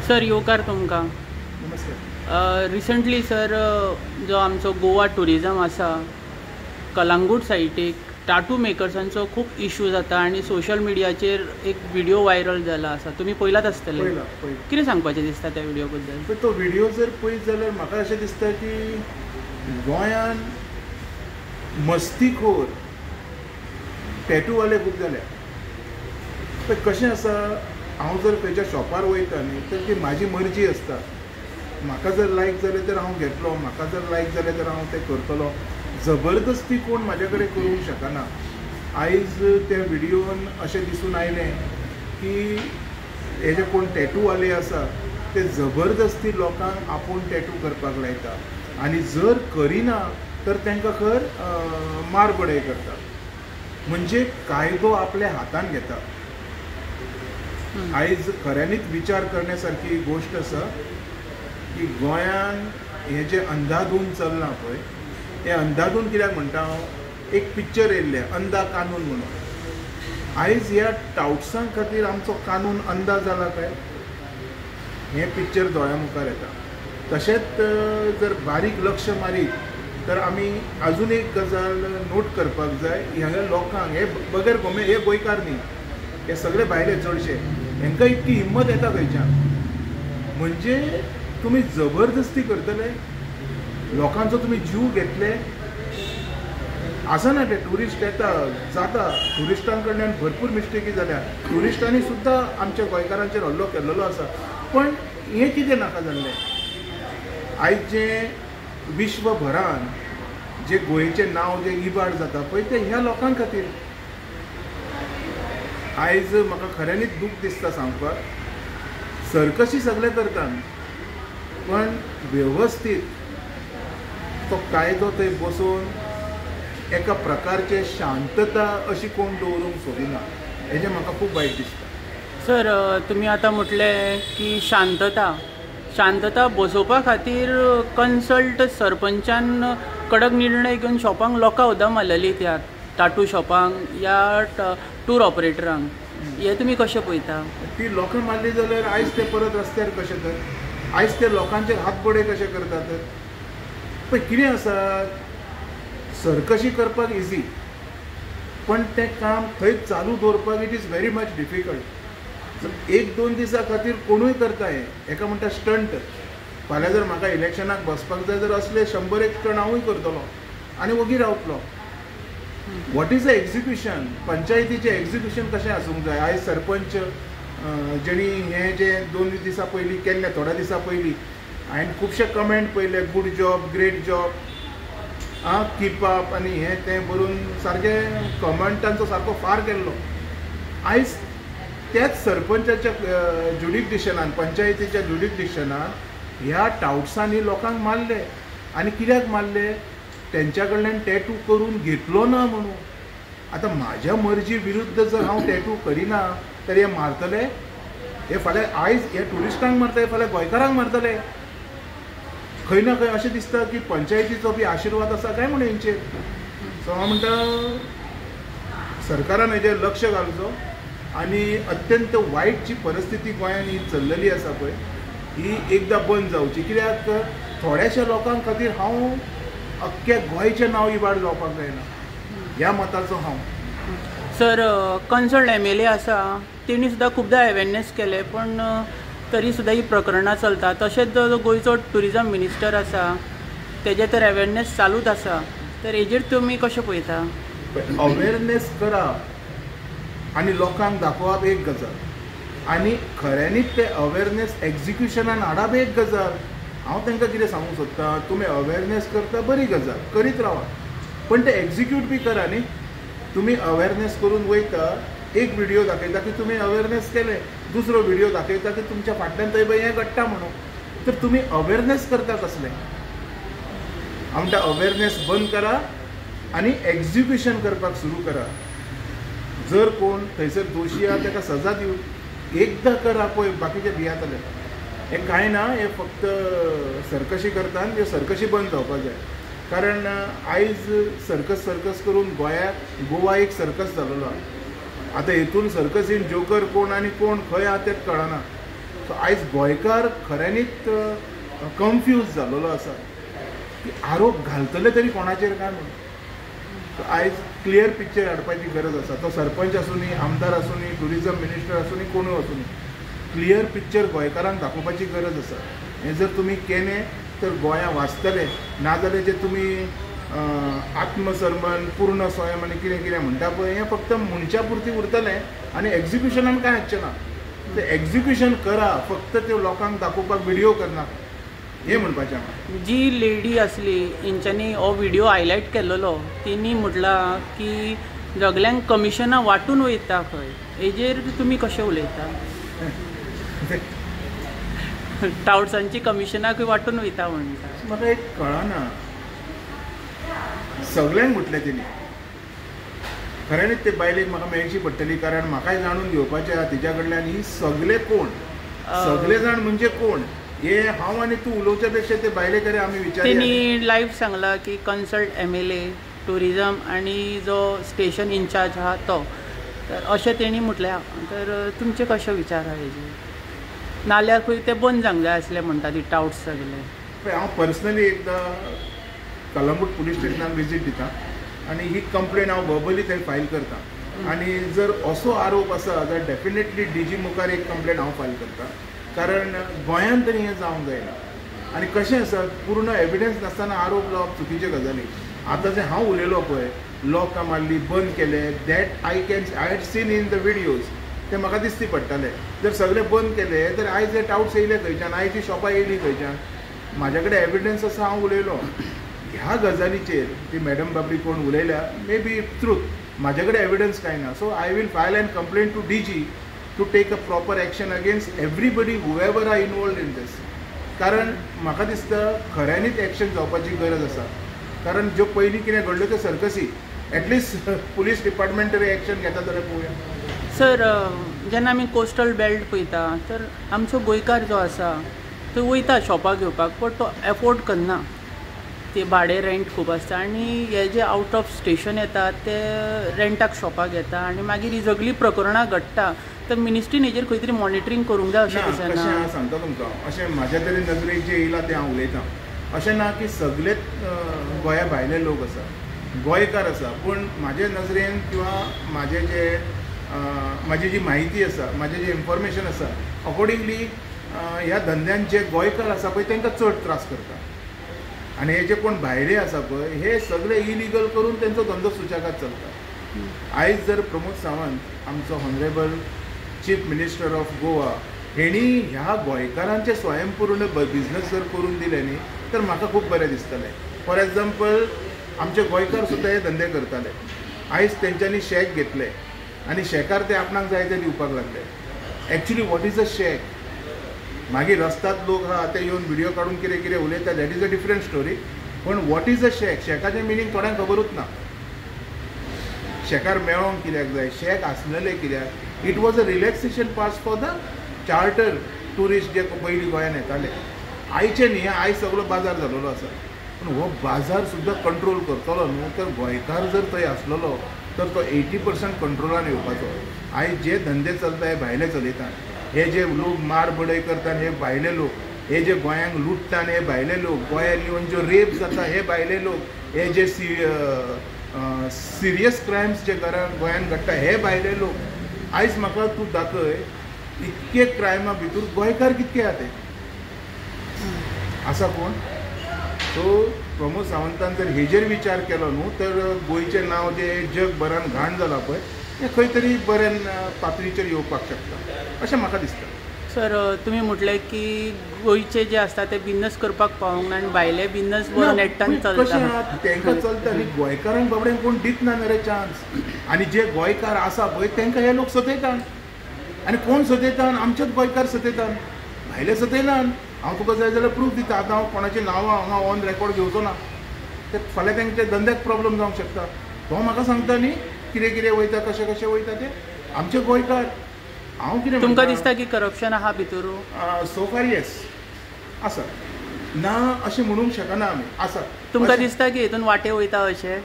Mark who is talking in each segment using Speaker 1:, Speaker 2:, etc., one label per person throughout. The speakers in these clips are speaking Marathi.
Speaker 1: सर येवकार तुमकां.
Speaker 2: नमस्कार.
Speaker 1: रिसंटली सर जो आमचो गोवा टुरिजम आसा कलांगूट सायटीक टाटू मेकर्सांचो खूब इश्यू जाता आनी सोशल मिडियाचेर एक व्हिडिओ व्हायरल जाला आसा. तुमी पळयलात आसतले. कितें सांगपाचें दिसता त्या व्हिडिओ बद्दल?
Speaker 2: तो व्हिडिओ जर पळयत जाल्यार म्हाका अशें दिसता की गोंयान मस्तीखोर टॅटूवाले खूब जाल्या. तर कशें आसा, हांव जर खंयच्या शॉपार वयता न्ही तर ती म्हाजी मर्जी आसता. म्हाका जर लायक जालें तर हांव घेतलो, म्हाका जर लायक जालें तर हांव तें करतलो. जबरदस्ती कोण म्हाजे कडेन करूंक शकना. आयज त्या व्हिडिओन अशें दिसून आयलें की हे जे कोण टॅटूवाले आसा ते जबरदस्ती लोकांक आपूण टॅटू करपाक लायता आनी जर करिना तर तांकां खर मारबडय करता. म्हणजे कायदो आपल्या हातान घेता. आयज खऱ्यांनीच विचार करण्यासारकी गोष्ट आसा की गोंयान हे जे अंधाधून चलना पळय, हे अंधाधून कित्याक म्हणटा हांव, एक पिक्चर येयल्लें अंधा कानून म्हणून. आयज ह्या टाउट्सां खातीर आमचो कानून अंधा जाला काय? हें पिक्चर दोळ्या मुखार येता. तशेंच जर बारीक लक्ष मारीत तर आमी आजून एक गजाल नोट करपाक जाय. ह्या लोकांक हे बगर गोमे हे गोंयकार न्ही, हे सगळे भायले चडशे, हांकां इतकी हिम्मत येता खंयच्यान? म्हणजे तुमी जबरदस्ती करतले, लोकांचो तुमी जीव घेतले. आसना ते ट्युरिस्ट येता जाता, ट्युरिस्टां कडल्यान भरपूर मिस्टेकी जाल्या. ट्युरिस्टांनी सुद्दां आमच्या गोंयकारांचेर हल्लो केल्लो आसा. पण हें कितें नाका जाल्लें? आयज जें विश्वभरान जे गोंयचें नांव जें इबाड जाता पळय तें ह्या लोकां खातीर. आयज म्हाका खऱ्यांनीच दूख दिसता सांगपाक. सर्कशी सगळे करतात पण वेवस्थीत तो कायदो थंय बसून एका प्रकारचे शांतता अशी कोण दवरूंक सोदिना. हेजें म्हाका खूब वायट दिसता.
Speaker 1: सर तुमी आतां म्हटलें की शांतता बसोवपा खातीर कन्सल्ट सरपंचान कडक निर्णय घेवन शॉपांक लोकां सुद्दां मारलेली, त्या टाटू शॉपांक या टूर ऑपरेटरांक. हे तुमी कशें पळयता?
Speaker 2: ती लोकां मारली जाल्यार आयज ते परत रस्त्यार कशे तर, आयज ते लोकांचेर हातबडे कशे करतात? पण कितें आसा, सरकशी करपाक इजी, पण तें काम थंय चालू दवरपाक it is very much difficult. एक दोन दिसां खातीर कोणूय करता हें, हेका म्हणटा स्टंट. फाल्यां जर म्हाका इलेक्शनाक बसपाक जाय तर असले 100 स्टंट हांवूय करतलो आनी वोगी रावतलो. What is the execution? पंचायतीचें एग्जिक्युशन कशें आसूंक जाय? आयज सरपंच जेणी हें जें 2 दिसां पयलीं केल्लें, थोड्या दिसां पयलीं हांवें खुबशे कमेंट पयले, good job, great job, keep up आनी हें तें बरोवन सारकें कमेंटांचो सारको फार केल्लो. आयज त्याच सरपंचाच्या ज्युडिक्डिशनान, पंचायतीच्या ज्युडिक्डिशनान ह्या टाउट्सांनी लोकांक मारले. आनी कित्याक मारले? तेंच्या कडल्यान टॅटू करून घेतलो ना म्हणून. आतां म्हाज्या मर्जी विरुद्ध जर हांव टॅटू करिना तर हे मारतले? हे फाल्यां आयज हे ट्युरिस्टांक मारतले, फाल्यां गोंयकारांक मारतले. खंय ना खंय अशें दिसता की पंचायतीचो बी आशिर्वाद आसा काय म्हणून हेंचेर. सो हांव म्हणटा सरकारान हेजेर लक्ष घालचो आनी अत्यंत वायट जी परिस्थिती गोंयान ही चल्लेली आसा पळय ही एकदां बंद जावची. कित्याक थोड्याशा लोकांक खातीर हांव अख्ख्या गोंयचें नांव इबाड जावपाक जायना, ह्या मताचो हांव.
Speaker 1: सर कन्सर्न MLA आसा, तेणी सुद्दां खुबदां अवेरनेस केले, पण तरी सुद्दां ही प्रकरणां चलता. तशेंच जो गोंयचो टुरिजम मिनिस्टर आसा तेजे तर अवेरनेस चालूच आसा. तर हेजेर तुमी कशें पळयता?
Speaker 2: अवेरनेस करप आनी लोकांक दाखोवप एक गजाल, आनी खऱ्यांनीच ते अवेरनेस एग्जिक्युशनान हाडप एक गजाल. हांव तांकां कितें सांगूंक सोदतां, तुमी अवेरनेस करता बरी गजाल, करीत रावा, पण ते एग्जिक्यूट बी करा न्ही. तुमी अवेरनेस करून वयता, एक व्हिडिओ दाखयता की तुमी अवेरनेस केले, दुसरो व्हिडिओ दाखयता की तुमच्या फाटल्यान थंय पळय हें घडटा म्हणून. तर तुमी अवेरनेस करता कसलें? हांव म्हणटा अवेरनेस बंद करा आनी एग्जिक्युशन करपाक सुरू करा. जर कोण थंयसर दोशी आहा ताका सजा दिवं. एकदां करा पळय, बाकीचे भियातले. हें कांय ना, हे फक्त सर्कशी करतात, ह्यो सर्कशी बंद जावपाक जाय. कारण आयज सर्कस करून गोवा एक सर्कस जालोलो आहा. आतां हेतून सर्कसीन जोकर कोण आनी कोण खंय आहा तेंच कळना. सो आयज गोंयकार खऱ्यांनीच कन्फ्यूज जाल्लो आसा की आरोप घालतले तरी कोणाचेर काय म्हणून. सो आयज क्लियर पिक्चर हाडपाची गरज आसा. तो सरपंच आसूनी, आमदार आसूनी, टुरिजम मिनिस्टर आसूनी, कोणूय आसूनी, क्लियर पिक्चर गोंयकारांक दाखोवपाची गरज आसा. हें जर तुमी केलें तर गोंया वाचतले. नाजाल्यार जे तुमी आत्मसन्मान, पूर्ण स्वयं आनी कितें कितें म्हणटा पळय, हें फक्त मनशा पुरती उरतलें आनी एग्जिक्युशनान कांय हाडचें ना. तें एग्जिक्युशन करा, फक्त ते लोकांक दाखोवपाक व्हिडिओ करना, हें म्हणपाचें म्हाका.
Speaker 1: जी लेडी आसली हेंच्यांनी हो व्हिडिओ हायलायट केल्लो, तिणी म्हटलां की सगल्यांक कमिशनां वांटून वयता खंय. हेजेर तुमी कशें उलयता? टावट्सांची कमिशनां खंय वांटून वयता म्हणटा.
Speaker 2: म्हाका एक कळना. सगळ्यांक म्हटलें तेणी, खऱ्यांनीच ते बायलेक म्हाका मेळची पडटली, कारण म्हाकाय जाणून घेवपाचें आहा तिच्या कडल्यान ही सगळे कोण, सगळे जाण म्हणजे कोण, हे हांव आनी तूं उलोवच्या पेक्षा ते बायले कडेन आमी विचारया.
Speaker 1: तेणी लायव्ह सांगला की कन्सल्ट MLA टुरिजम आनी जो स्टेशन इन्चार्ज आहा तो, तर अशें तेणी म्हटलें. तर तुमचे कशे विचार आहा हेजे? नाल्यार खंय ते बंद जावंक जाय आसले म्हणटा ती टावट्स सगळे.
Speaker 2: पळय, हांव पर्सनली एकदां कलंगूट पुलीस स्टेशनाक विजीट दिता आनी ही कंप्लेन हांव वर्बली थंय फायल करता. आनी जर असो आरोप आसा जाल्यार डेफिनेटली DG मुखार एक कंप्लेन हांव फायल करता, कारण गोंयांत तरी हें जावंक जायना. आनी कशें आसा, पूर्ण एविडन्स नासतना आरोप लावप चुकीचे गजाली. आतां जे हांव उलयलो पळय, लॉकां मारली, बंद केले, that I had seen in the videos, ते म्हाका दिसती पडटले. जर सगळे बंद केले तर आयज हे टावट्स येयले खंयच्यान, आयची शॉपां येयली खंयच्यान. म्हाजे कडेन एविडन्स आसा, हांव उलयलो. ह्या गजालीचेर ती मॅडम बाबडी कोण उलयल्या, मे बी ट्रूथ, म्हाजे कडेन एविडन्स कांय ना. So I will file an complaint to DG to take a proper action against everybody whoever are involved in these. कारण म्हाका दिसता खऱ्यांनीच एक्शन जावपाची गरज आसा. कारण ज्यो पयलीं कितें घडल्यो त्यो सर्कसी, एटलिस्ट पुलीस डिपार्टमेंट तरी एक्शन घेता जाल्यार पळोवया.
Speaker 1: सर, जेन्ना आमी कोस्टल बेल्ट पळयता तर आमचो गोंयकार जो आसा तो वयता शॉपां घेवपाक, बट तो एफोर्ड करना. ते भाडें रेंट खूब आसता आनी हे जे आवट ऑफ स्टेशन येतात ते रेंटाक शॉपाक येता आनी मागीर ही सगळीं प्रकरणां घडटा. तर मिनिस्ट्रीन हेजेर खंय तरी मॉनिटरींग करूंक जाय अशें दिसना?
Speaker 2: अशें हांव सांगता तुमकां, अशें म्हाज्या तरी नजरेक जें येयलां तें हांव उलयतां. अशें ना की सगळेच गोंया भायले लोक आसा, गोंयकार आसा, पूण म्हाजे नजरेन किंवा म्हाजी जी म्हायती आसा, म्हाजें जें इन्फॉर्मेशन आसा, अकॉर्डिंगली ह्या धंद्यान जे गोंयकार आसा पळय तांकां चड त्रास करता. आनी हे जे कोण भायले आसा पळय हे सगळे इलिगल करून तेंचो धंदो सुशेगाद चलता. आयज जर प्रमोद सावंत, आमचो honourable chief minister of Goa, हेणी ह्या गोंयकारांचे स्वयंपूर्ण बिझनस जर करून दिले न्ही तर म्हाका खूब बरें दिसतलें. फॉर एग्जाम्पल, आमचे गोंयकार सुद्दां हे धंदे करताले. आयज तेंच्यांनी शेक घेतले आनी शेकार ते आपणाक जाय ते दिवपाक लागले. एक्चुली वॉट इज अ शेक? मागीर रस्त्यात लोक आहा ते येवन व्हिडिओ काडून कितें कितें उलयता, that is a different story. पूण वॉट इज अ शेक? शेकाचें मिनींग थोड्यांक खबरूच ना. शेकार मेळोंक कित्याक जाय? शेक आसलेले कित्याक? It was a relaxation pass for the charter tourist जे पयलीं गोंयांत येताले. आयचे न्ही, आयज सगळो बाजार जाल्लो आसा. पूण हो बाजार सुद्दां कंट्रोल करतलो न्हू तर गोंयकार जर थंय आसलेलो तर तो 80% कंट्रोलान येवपाचो. आयज जे धंदे चलता हे भायले चलयता. हे जे लोक मार बडय करतात हे भायले लोक, हे जे गोंयांक लुटतात हे भायले लोक, गोंयांत येवन ज्यो रेप जाता हे भायले लोक, हे जे सिरियस क्रायम्स जे गोंयांत घडटा हे भायले लोक. आयज म्हाका तूं दाखय इतके क्रायमा भितर गोंयकार कितके आहा ते आसा कोण? सो प्रमोद सावंतान जर हेजेर विचार केलो न्हू तर गोंयचें नांव जें जगभरान घाण जालां पळय तें खंय तरी बरें पातळीचेर येवपाक शकता अशें म्हाका दिसता.
Speaker 1: सर, तुमी म्हटलें की गोंयचे जे आसता ते बिझनस करपाक पावोंक ना आनी भायले बिझनस बरो नेटान चलता.
Speaker 2: तांकां चलता आनी गोंयकारांक बाबड्यान कोण दितना ना रे चान्स. आनी जे गोंयकार आसा पळय तांकां हे लोक सतयतात आनी कोण सतयतात? आमचेच गोंयकार सतयतात, भायले सतयनात. हांव तुका जाय जाल्यार प्रूफ दिता. आतां हांव कोणाचें नांवां हांगा ऑन रेकॉर्ड घेवचो ना. ते फाल्यां तांच्या धंद्याक प्रॉब्लम जावंक शकता. तो म्हाका सांगता न्ही कितें कितें वयता, कशें कशें वयता ते आमचे गोंयकार. हांव कितें
Speaker 1: तुमकां दिसता की करप्शन आहा भितर?
Speaker 2: सो फार येस आसा, ना अशें म्हणूंक शकना आमी, आसा.
Speaker 1: तुमकां दिसता की हितून वाटे वयता अशें?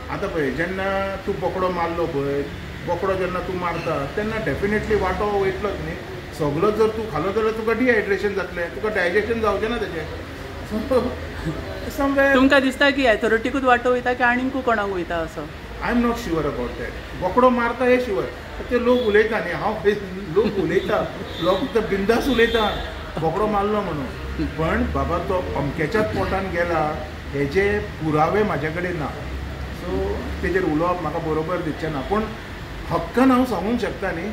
Speaker 2: आतां पळय, जेन्ना तूं बोकडो मारलो पळय, बोकडो जेन्ना तूं मारता तेन्ना डेफिनेटली वांटो वयतलोच न्ही. सगळो जर तूं खालो जाल्यार तुका डिहायड्रेशन जातलें, तुका डायजेशन जावचें ना तेजें समवेर.
Speaker 1: तुमकां दिसता की एथॉरिटीकूच वांटो वयता की आनीक कोणाक वयता असो?
Speaker 2: I am not sure about that. बोकडो मारता हे शुअर. ते लोक उलयता न्ही, हांव लोक उलयता, लोक तर बिंदास उलयता बोकडो मारलो म्हणून. पण बाबा तो अमक्याच्याच पोटान गेला हेजे पुरावे म्हाजे कडेन ना. सो तेजेर उलोवप म्हाका बरोबर दिसचें ना. पूण हक्कान हांव सांगूंक शकता न्ही,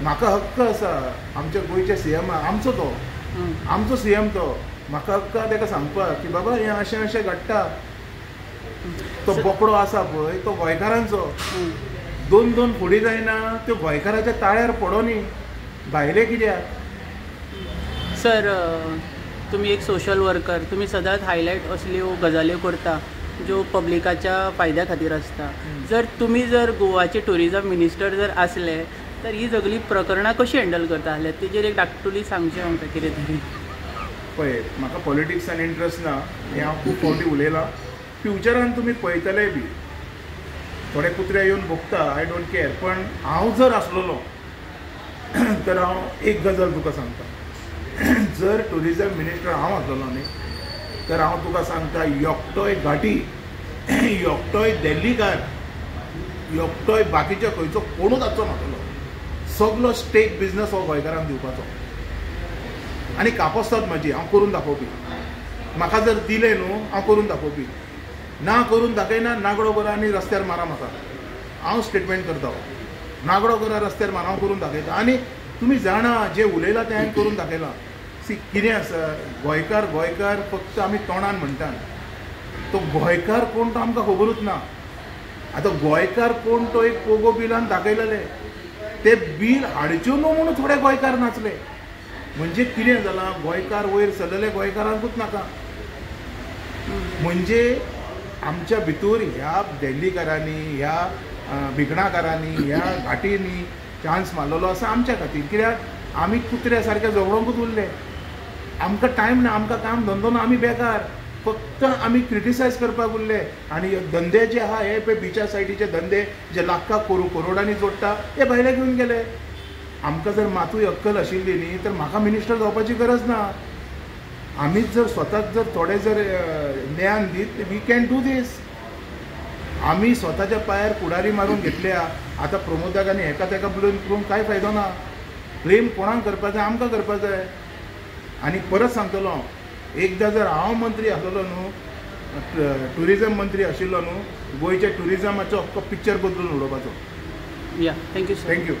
Speaker 2: म्हाका हक्क आसा आमच्या गोंयच्या सीएम आमचो तो, आमचो सीएम तो. म्हाका हक्क ताका सांगपाक की बाबा हें अशें अशें घडटा. तो बोकडो आसा पळय तो गोंयकारांचो. 2-2 फुडी जायना त्यो गोंयकाराच्या ताळ्यार पडो न्ही, भायले कित्याक?
Speaker 1: सर, तुम्ही एक सोशल वर्कर, तुम्ही सदांच हायलायट असल्यो गजाल्यो करता ज्यो पब्लिकाच्या फायद्या खातीर आसता. जर गोवाचे टुरिजम मिनिस्टर जर आसले तर ही सगळी प्रकरणां कशी हँडल करता आसले तेजेर एक धाकटुली सांगचें आमकां कितें तरी.
Speaker 2: पळय, म्हाका पॉलिटिक्सान इंट्रस्ट ना, हें हांव खूब फावटी उलयलां. फ्युचरान तुमी पळयतले बी, थोडे कुत्रे येवन भोगता, आय डोंट केअर. पण हांव जर आसलोलो तर हांव एक गजाल तुका सांगता. जर टुरिजम मिनिस्टर हांव आसलोलो न्ही तर हांव तुका सांगता, एकटोय घाटी, एकटोय दिल्लीकार, एकटोय बाकीचे खंयचो कोणूच आसचो नासलो. सगलो स्टेक बिजनस हो गोंयकारांक दिवपाचो. आनी कापोस्ताद म्हाजी, हांव करून दाखोवपी. म्हाका जर दिलें न्हू हांव करून दाखोवपी. ना करून दाखयना, नागडो करा आनी रस्त्यार मारा म्हाका. हांव स्टेटमेंट करता, नागडो करा रस्त्यार मारा, हांव करून दाखयता. आनी तुमी जाणा जें उलयलां तें हांवें करून दाखयलां. सी कितें आसा, गोंयकार गोंयकार फक्त आमी तोंडान म्हणटा, तो गोंयकार कोण तो आमकां खबरूच ना. आतां गोंयकार कोण तो एक पोगो बिलान दाखयलेले, ते बील हाडच्यो न्हू म्हणून थोडे गोंयकार नाचले. म्हणजे कितें जालां, गोंयकार वयर सरलेले गोंयकारांकूच नाका. म्हणजे आमच्या भितर ह्या दिल्लीकारांनी, ह्या भिकणाकारांनी, ह्या घाटींनी चान्स मारलेलो आसा आमच्या खातीर. कित्याक आमी कुत्र्या सारके जवळोंकूच उरले. आमकां टायम ना, आमकां काम धंदो ना, आमी बेकार. फक्त आमी क्रिटिसायज करपाक उरले. आनी धंदे जे आहा हे पळय बिचा सायडीचे धंदे जे लाखां करोडांनी जोडटा हे भायले घेवन गेले. आमकां जर मातूय अक्कल आशिल्ली न्ही तर म्हाका मिनिस्टर जावपाची गरज ना. आमीच जर स्वताक जर थोडे जर ज्ञान दीत, वी कॅन डू दीस. आमी स्वताच्या पांयार पुडारी मारून घेतल्या. आतां प्रमोदाक आनी हेका तेका ब्लेम करून कांय फायदो ना. ब्लेम कोणाक करपाक जाय, आमकां करपाक जाय. आनी परत सांगतलो हांव, एकदां जर हांव मंत्री आसलोलो न्हू, टुरिजम मंत्री आशिल्लो न्हू, गोंयच्या टुरिजमाचो अख्खो पिक्चर बदलून उडोवपाचो.
Speaker 1: या, थँक्यू सर.
Speaker 2: थँक्यू.